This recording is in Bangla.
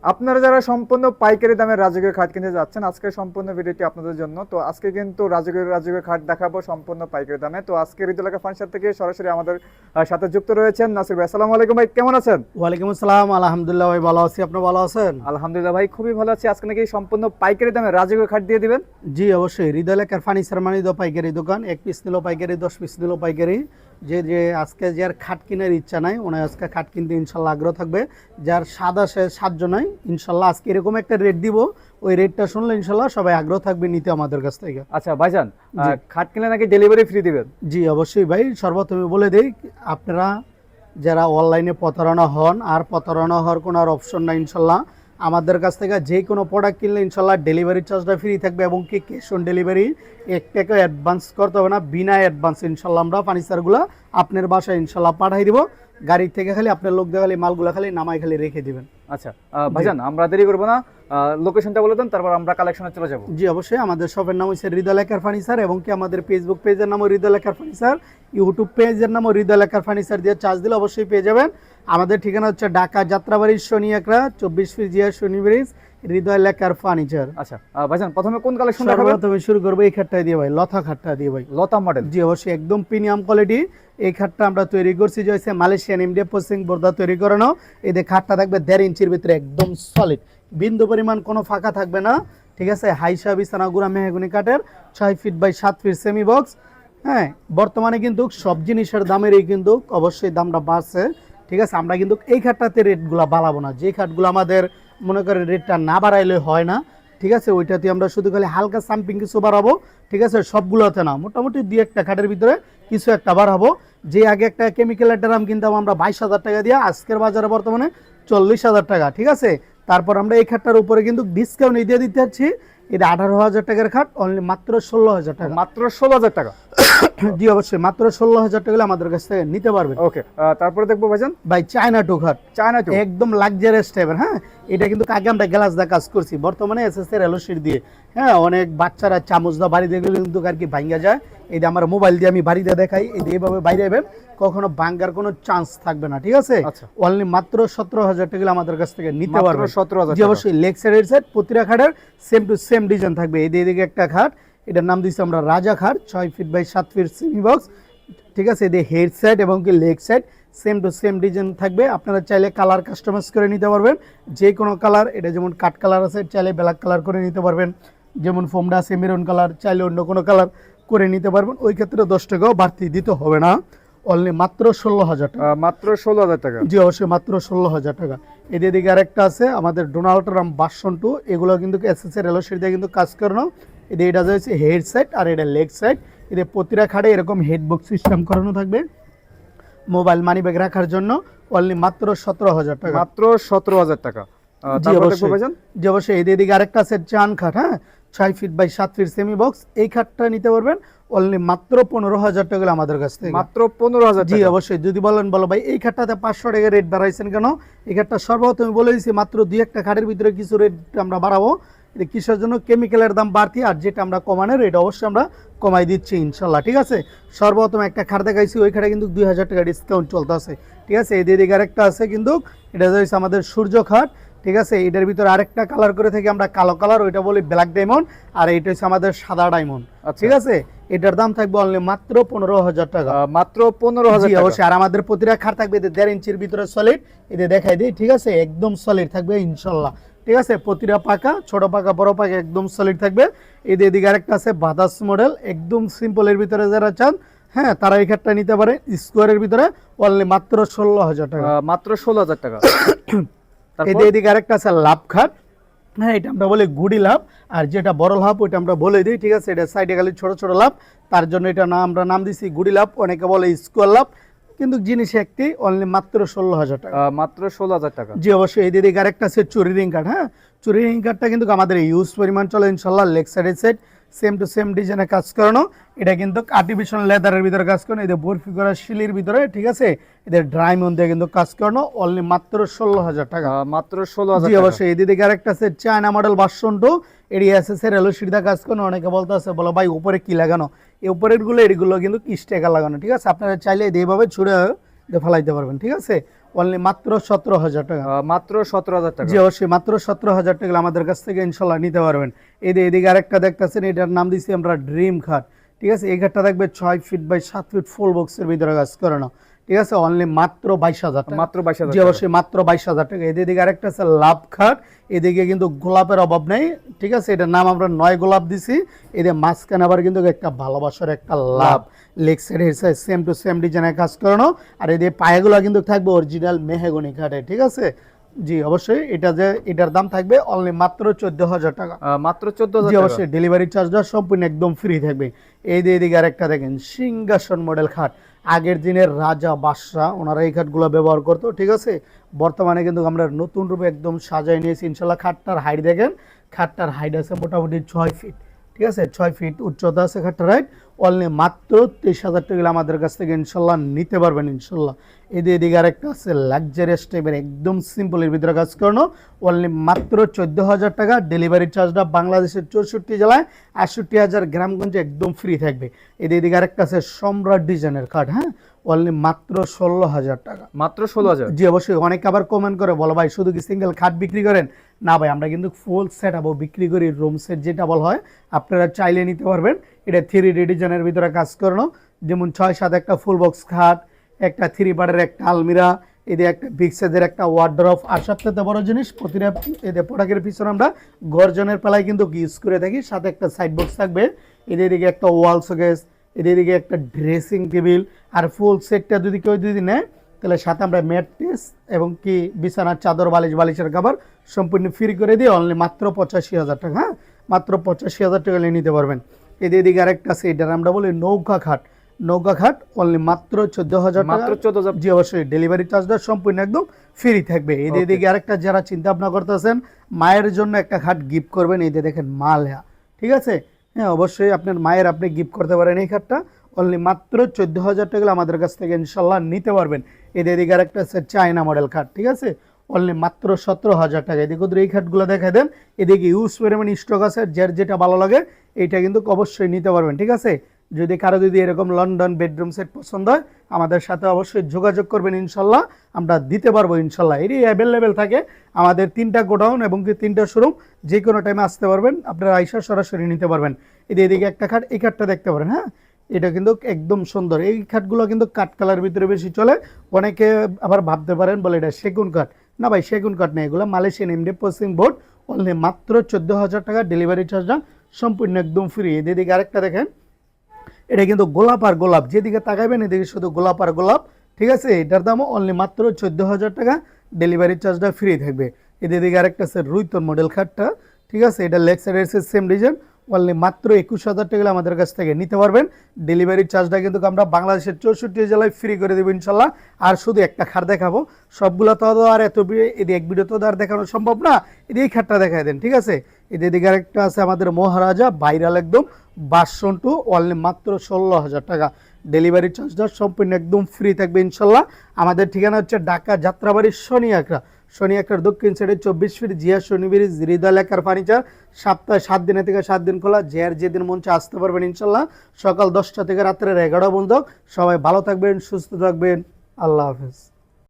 আপনারা যারা সম্পূর্ণ পাইকারি দামে রাজকীয় খাট কিনতে যাচ্ছেন, আজকের সম্পূর্ণ ভিডিওটি আপনাদের জন্য। তো আজকে কিন্তু রাজকীয় খাট দেখাবো সম্পূর্ণ পাইকারি দামে। তো আজকে হৃদয়লেখা ফার্নিচার থেকে সরাসরি আমাদের সাথে যুক্ত রয়েছেন নাসির ভাই। আসসালামু আলাইকুম ভাই, কেমন আছেন? ওয়ালাইকুম আসসালাম, আলহামদুলিল্লাহ ভাই ভালো আছি। আপনি ভালো আছেন? আলহামদুলিল্লাহ ভাই, খুবই ভালো আছি। আজকে নাকি সম্পূর্ণ পাইকারি দামে রাজকীয় খাট দিয়ে দিবেন? জি অবশ্যই, হৃদয়লেখার ফার্নিচার মানে তো পাইকারি দোকান। 1 পিস নিলেও পাইকারি, 10 পিস নিলেও পাইকারি। যে আজকে যার খাট কেনার ইচ্ছা নাই, ওনার আজকে খাট কিনতে ইনশাল্লাহ আগ্রহ থাকবে। যার সাদা সে সাহায্য নাই, ইনশাল্লাহ আজকে এরকম একটা রেট দিব, ওই রেটটা শুনলে ইনশাল্লাহ সবাই আগ্রহ থাকবে নিতে আমাদের কাছ থেকে। আচ্ছা ভাইজান, খাট কিনলে নাকি ডেলিভারি ফ্রি দিবেন? জি অবশ্যই ভাই, সর্বপ্রথমে বলে দেই, আপনারা যারা অনলাইনে প্রতারণা হন, আর প্রতারণা হওয়ার কোনো আর অপশন নাই ইনশাল্লাহ। আমাদের কাছ থেকে যে কোনো প্রোডাক্ট কিনলে ইনশাল্লাহ ডেলিভারি চার্জটা ফ্রি থাকবে, এবং কি ক্যাশ অন ডেলিভারি, 1 টাকা অ্যাডভান্স করতে হবে না। বিনা অ্যাডভান্স ইনশাল্লাহ আমরা ফার্নিচারগুলো আপনার বাসায় ইনশাল্লাহ পাঠাই দিব। গাড়ি থেকে খালি আপনার লোক দিয়ে খালি মালগুলো খালি নামাই খালি রেখে দিবেন। আচ্ছা ভাইজান, আমরা দেরি করবো না, লোকেশনটা বলে দেন, তারপর আমরা কালেকশনে চলে যাব। জি অবশ্যই, আমাদের শপের নাম হচ্ছে হৃদয়লেখার ফার্নিচার, এবং কি আমাদের ফেসবুক পেজের নামও হৃদয়লেখার ফার্নিচার, ইউটিউব পেজের নামও হৃদয়লেখার ফার্নিচার দিয়ে চার্জ দিলে অবশ্যই পেয়ে যাবেন। আমাদের ঠিকানা হচ্ছে ঢাকা যাত্রাবাড়ি শনি একরা 24 ফিট জিয়া শনি ব্রিজ, হৃদয়লেখার ফার্নিচার। আচ্ছা ভাইজান, প্রথমে কোন কালেকশন দেখাবেন? প্রথমে শুরু করবো এই খাটটা দিয়ে ভাই, লতা খাটটা দিয়ে ভাই। লতা মডেল? জি অবশ্যই, একদম প্রিমিয়াম কোয়ালিটি। এই খাটটা আমরা তৈরি করছি যে হচ্ছে মালয়েশিয়ান এমডিএ পোস্টিং বোর্ডা তৈরি করানো। এই যে খাটটা থাকবে 1.5 ইঞ্চির ভিতরে, একদম সলিড, বিন্দু পরিমাণ কোনো ফাঁকা থাকবে না। ঠিক আছে, হাইসা বিছানা গুড়া মেহগুনি কাঠের, 6 feet by 7 feet semi box. হ্যাঁ, বর্তমানে কিন্তু সব জিনিসের দামেরই কিন্তু অবশ্যই দামটা বাড়ছে। ঠিক আছে, আমরা কিন্তু এই খাটটাতে রেটগুলো বাড়াবো না। যে খাটগুলো আমাদের মনে করেন রেটটা না বাড়াইলে হয় না, ঠিক আছে, ওইটাতে আমরা শুধু খালি হালকা সামথিং কিছু বাড়াবো। ঠিক আছে, সবগুলোতে না, মোটামুটি 2-1টা খাটের ভিতরে কিছু একটা বাড়াবো। যে আগে একটা কেমিক্যালের ড্রাম কিনতাম আমরা 22,000 টাকা দিয়ে, আজকের বাজারে বর্তমানে 40,000 টাকা। ঠিক আছে, তারপর আমরা এই খাটটার উপরে কিন্তু ডিসকাউন্ট দিয়ে দিতে যাচ্ছি। এটা 18,000 টাকার খাট, অনলি মাত্র 16,000 টাকা। মাত্র 16,000 টাকা? জি অবশ্যই, মাত্র 16,000 টাকা আমাদের কাছ থেকে নিতে পারবেন। ওকে, তারপরে দেখবো ভাইজান। ভাই চায়না টু খাট, চায়না টু, একদম লাক্সারিয়াস টাইপের। হ্যাঁ, এটা কিন্তু আগে আমরা গ্লাস দিয়ে কাজ করছি, বর্তমানে এসএসসি এলোশিট দিয়ে। হ্যাঁ, অনেক বাচ্চারা চামচ দা বাড়ি দিয়ে গেলে কিন্তু আর কি ভাঙ্গা যায়। এই যে আমার মোবাইল দিয়ে আমি বাড়িতে দেখাই, এই যে এইভাবে বাইরে যাবেন, কখনো ভাঙ্গার কোনো চান্স থাকবে না। ঠিক আছে, অনলি মাত্র 17,000 টাকা আমাদের কাছ থেকে নিতে পারবেন। 17,000? জি অবশ্যই, লেগ সাইড সাইড প্রতিটা খাটের সেম টু সেম ডিজাইন থাকবে। এই দিকে একটা খাট, এটার নাম দিচ্ছি আমরা রাজা খাট, 6 feet by 7 feet semi box. ঠিক আছে, এই হেড সাইড এবং কি leg side same to same design থাকবে। আপনারা চাইলে কালার কাস্টমাইজ করে নিতে পারবেন, যে কোনো কালার। এটা যেমন কাট কালার আছে, চাইলে ব্ল্যাক কালার করে নিতে পারবেন। যেমন ফোমটা আছে মেরুন কালার, চাইলে অন্য কোনো কালার করে নিতে পারবেন। ওই ক্ষেত্রে 10 টাকাও বাড়তি দিতে হবে না, অনলি মাত্র 16,000 টাকা। মাত্র 16,000 টাকা? জি অবশ্যই, মাত্র 16,000 টাকা। এদের দিকে আরেকটা আছে আমাদের ডোনাল্ড ট্রাম্প ভার্সন 2, এগুলো কিন্তু এসএসসি এলোশিট দিয়ে কিন্তু কাজ করানো। এদের এটা হচ্ছে হেড সাইড আর এটা লেগ সাইড। এদের প্রতিটা খাটে এরকম হেড বক্স সিস্টেম করানো থাকবে, মোবাইল মানি ব্যাগ রাখার জন্য। অনলি মাত্র 17,000 টাকা। মাত্র 17,000 টাকা? জি অবশ্যই, এদের দিকে আরেকটা আছে চান খাট। হ্যাঁ, 6 feet by 7 feet semi box. এই খাটটা নিতে পারবেন অনলি মাত্র 15,000 টাকা আমাদের কাছ থেকে। মাত্র 15,000? জি অবশ্যই। যদি বলেন বলো ভাই এই খাটটাতে 500 টাকা রেট বাড়াইছেন কেন, এই খাটটা সর্বপ্রথম বলে দিচ্ছি মাত্র 2-1টা খাটের ভিতরে কিছু রেট আমরা বাড়াবো। কিসের জন্য? কেমিক্যালের দাম বাড়তি, আর যেটা আমরা কমানোর এটা অবশ্যই আমরা কমাই দিচ্ছি ইনশাল্লাহ। ঠিক আছে, সর্বপ্রথম একটা খাট দেখাইছি, ওই খাটে কিন্তু 2,000 টাকা ডিসকাউন্ট চলতে আছে। ঠিক আছে, এই দিকে আরেকটা আছে কিন্তু, এটা হচ্ছে আমাদের সূর্য খাট। ঠিক আছে, এটার ভিতরে আরেকটা কালার করে থাকি আমরা কালো কালার, ওইটা বলি ব্ল্যাক ডায়মন্ড, আর এইটা হচ্ছে আমাদের সাদা ডায়মন্ড। ঠিক আছে, এটার দাম থাকবে অনলি মাত্র 15,000 টাকা। মাত্র 15,000? অবশ্যই, আর আমাদের প্রতিটা খাট থাকবে 1.5 ইঞ্চির ভিতরে সলিড। এতে দেখাই দিই, ঠিক আছে, একদম সলিড থাকবে ইনশাল্লাহ। ঠিক আছে, প্রতিটা পাকা, ছোট পাকা বড় পাকা একদম সলিড থাকবে। এদের দিকে আরেকটা আছে বাদাস মডেল, একদম সিম্পলের ভিতরে যারা চান, হ্যাঁ, তারা এই খাটটা নিতে পারে স্কোয়ারের ভিতরে, অনলি মাত্র 16,000 টাকা। মাত্র 16,000 টাকা? এদিকে আরেকটা আছে লাভ খাট। হ্যাঁ, এটা আমরা বলি গুডি লাভ, আর যেটা বড় লাভ ওইটা আমরা বলে দিই। ঠিক আছে, এটা সাইডে খালি ছোট ছোট লাভ, তার জন্য এটা আমরা নাম দিচ্ছি গুডি লাভ। অনেকে বলে স্কোয়ার লাভ, কিন্তু জিনিস একটি, অনলি মাত্র 16,000 টাকা। মাত্র 16,000 টাকা? জি অবশ্যই। এদিকে আরেকটা আছে চুরি রিং কাঠ। হ্যাঁ, চুরি রিং কাঠটা কিন্তু আমাদের ইউজ পরিমাণ চলে ইনশাল্লাহ। Leg side set same to same ডিজাইনে কাজ করানো। এটা কিন্তু আর্টিফিশিয়াল লেদারের ভিতরে কাজ করানো, এদের বরফি করা শিলির ভিতরে। ঠিক আছে, এদের ড্রাইমন্ড দিয়ে কিন্তু কাজ করানো, অনলি মাত্র 16,000 টাকা। মাত্র 16,000? জি অবশ্যই। এদিকে আরেকটা আছে চায়না মডেল ভার্সন 2, এটি এসএসসি এলোশিট দিয়ে কাজ করানো। অনেকে বলতে আছে বলো ভাই উপরে কি লাগানো, এই উপরের গুলো এগুলো কিন্তু স্টিকার লাগানো। ঠিক আছে, আপনারা চাইলে এইভাবে ছুড়ে ফেলাইতে পারবেন। ঠিক আছে, অনলি মাত্র 17,000 টাকা। মাত্র 17,000 টাকা। জি অবশ্যই মাত্র 17,000 টাকা আমাদের কাছ থেকে ইনশাল্লাহ নিতে পারবেন। এদিকে আরেকটা দেখতেছেন, এটার নাম দিচ্ছি আমরা ড্রিম খাট। ঠিক আছে, এই খাটটা দেখবে 6 ফিট বাই 7 ফিট ফুল বক্সের ভিতরে কাজ করানো। ঠিক আছে, অনলি মাত্র 22,000 টাকা। মাত্র 22,000 জি অবশ্যই মাত্র 22,000 টাকা। এদিকে আরেকটা আছে লাভ খাট, এদিকে কিন্তু গোলাপের অভাব নেই। ঠিক আছে, এটার নাম আমরা 9 গোলাপ দিছি। এদের মাঝখানে আবার কিন্তু একটা ভালোবাসার একটা love, leg side head side same to same ডিজাইনের কাজ করানো। আর এদের পায়েগুলো কিন্তু থাকবে অরিজিনাল মেহগনি কাঠে। ঠিক আছে, জি অবশ্যই এটার দাম থাকবে অনলি মাত্র 14,000 টাকা। মাত্র 14,000 জি টাকা। অবশ্যই ডেলিভারি চার্জটা সম্পূর্ণ একদম ফ্রি থাকবে। এদিকে আরেকটা দেখেন সিংহাসন মডেল খাট। আগের দিনের রাজা বাদশাহ ওনারা এই খাটগুলো ব্যবহার করতো। ঠিক আছে, বর্তমানে কিন্তু আমরা নতুন রূপে একদম সাজাই নিয়েছি ইনশাল্লাহ। খাটটার হাইট দেখেন, খাটটার হাইট আছে মোটামুটি 6 ফিট। ঠিক আছে, 6 ফিট উচ্চতা আছে খাটটার হাইট। অনলি মাত্র 23,000 টাকা আমাদের কাছ থেকে ইনশাল্লাহ নিতে পারবেন ইনশাল্লাহ। এদিকে আরেকটা আছে লাক্সারিয়াস টাইপের একদম সিম্পলের ভিতরে কাজ করানো, অনলি মাত্র 14,000 টাকা। ডেলিভারি চার্জটা বাংলাদেশের 64 জেলায় 68,000 গ্রামগঞ্জে একদম ফ্রি থাকবে। এদিকে আরেকটা আছে সম্রাট ডিজাইনের কার্ড, হ্যাঁ, অনলি মাত্র 16,000 টাকা। মাত্র 16,000। জি অবশ্যই। অনেকে আবার কমেন্ট করে বলো ভাই শুধু কি সিঙ্গেল খাট বিক্রি করেন? না ভাই, আমরা কিন্তু ফুল সেট আপও বিক্রি করি, রুম সেট যেটা বলা হয় আপনারা চাইলে নিতে পারবেন। এটা 3D ডিজাইনের ভিতরে কাজ করানো, যেমন 6-7 একটা ফুল বক্স খাট, একটা 3 পার্টের একটা আলমিরা, এদের একটা বিগ সাইজের একটা ওয়ার্ড্রপ। আর সবথেকে বড় জিনিস, প্রতিটা এদের প্রোডাক্টের পিছনে আমরা গর্জনের পালাই কিন্তু ইউজ করে থাকি, সাথে একটা সাইড বক্স থাকবে। এদিকে একটা ওয়াল শোকেস, এদিকে একটা ড্রেসিং টেবিল। আর ফুল সেটটা যদি কেউ নেয় তাহলে সাথে আমরা ম্যাট্রেস এবং কি বিছানার চাদর, বালিশের কভার সম্পূর্ণ ফ্রি করে দিয়ে অনলি মাত্র 85,000 টাকা। হ্যাঁ, মাত্র 85,000 টাকা নিয়ে নিতে পারবেন। এদিকে আরেকটা আছে, এটার আমরা বলি নৌকা খাট অনলি মাত্র 14,000 টাকা। মাত্র 14,000। জি অবশ্যই ডেলিভারি চার্জটা সম্পূর্ণ একদম ফ্রি থাকবে। এদিকে আরেকটা যারা চিন্তা ভাবনা করতেছেন মায়ের জন্য একটা খাট গিফট করবেন, এই যে দেখেন মালহা। ঠিক আছে, হ্যাঁ অবশ্যই আপনার মায়ের আপনি গিফট করতে পারেন এই খাটটা। অনলি মাত্র 14,000 টাকা আমাদের কাছ থেকে ইনশাল্লাহ নিতে পারবেন। এদিকে আরেকটা আছে চায়না মডেল খাট। ঠিক আছে, অনলি মাত্র 17,000 টাকা। এদিকে ওদের এই খাটগুলো দেখা দেন। এদিকে ইউজ পরিমাণ স্টক আছে, যার যেটা ভালো লাগে এইটা কিন্তু অবশ্যই নিতে পারবেন। ঠিক আছে, যদি কারো এরকম লন্ডন বেডরুম সেট পছন্দ হয় আমাদের সাথে অবশ্যই যোগাযোগ করবেন, ইনশাল্লাহ আমরা দিতে পারবো ইনশাল্লাহ। এরই অ্যাভেলেবেল থাকে আমাদের 3টা গোডাউন এবং 3টা শোরুম, যে কোনো টাইমে আসতে পারবেন, আপনারা আইসা সরাসরি নিতে পারবেন। এদিকে একটা খাট, এই খাটটা দেখতে পারেন, হ্যাঁ, এটা কিন্তু একদম সুন্দর। এই খাটগুলো কিন্তু কাঠ কালার ভিতরে বেশি চলে। অনেকে আবার ভাবতে পারেন বলে এটা সেগুন কাঠ, না ভাই সেগুন কাঠ নেই, এগুলো মালয়েশিয়ান এমডি পসিং বোর্ড। অনলি মাত্র 14,000 টাকা, ডেলিভারি চার্জটা সম্পূর্ণ একদম ফ্রি। এদিকে আরেকটা দেখেন, এটা কিন্তু গোলাপ আর গোলাপ, যেদিকে তাকাইবেন এদিকে শুধু গোলাপ আর গোলাপ। ঠিক আছে, এটার দামও অনলি মাত্র 14,000 টাকা, ডেলিভারি চার্জটা ফ্রি থাকবে। এদিকে আরেকটা আছে রুইতন মডেল খাটটা। ঠিক আছে, এটা লেগ সাইডের সেম ডিজাইন, অনলি মাত্র 21,000 টাকা আমাদের কাছ থেকে নিতে পারবেন। ডেলিভারি চার্জটা কিন্তু আমরা বাংলাদেশের 64 জেলায় ফ্রি করে দেবো ইনশাল্লাহ। আর শুধু একটা খাট দেখাবো, সবগুলো তো আর এত এক ভিডিও তো আর দেখানো সম্ভব না। এই খাটটা দেখাই দেন। ঠিক আছে, এদিকে আরেকটা আছে আমাদের মহারাজা ভাইরাল একদম ভার্সন 2, অনলি মাত্র 16,000 টাকা। ডেলিভারি চার্জটা সম্পূর্ণ একদম ফ্রি থাকবে ইনশাল্লাহ। আমাদের ঠিকানা হচ্ছে ঢাকা যাত্রাবাড়ির শনি একরার দক্ষিণ সাইডে 24 ফিট জিয়া শনিবিরিজ হৃদয় লেখার ফার্নিচার। সপ্তাহে 7 দিনের থেকে 7 দিন খোলা, যেদিন মন চায় আসতে পারবেন ইনশাল্লাহ। সকাল 10টা থেকে রাত্রের 11টা পর্যন্ত। সবাই ভালো থাকবেন, সুস্থ থাকবেন, আল্লাহ হাফেজ।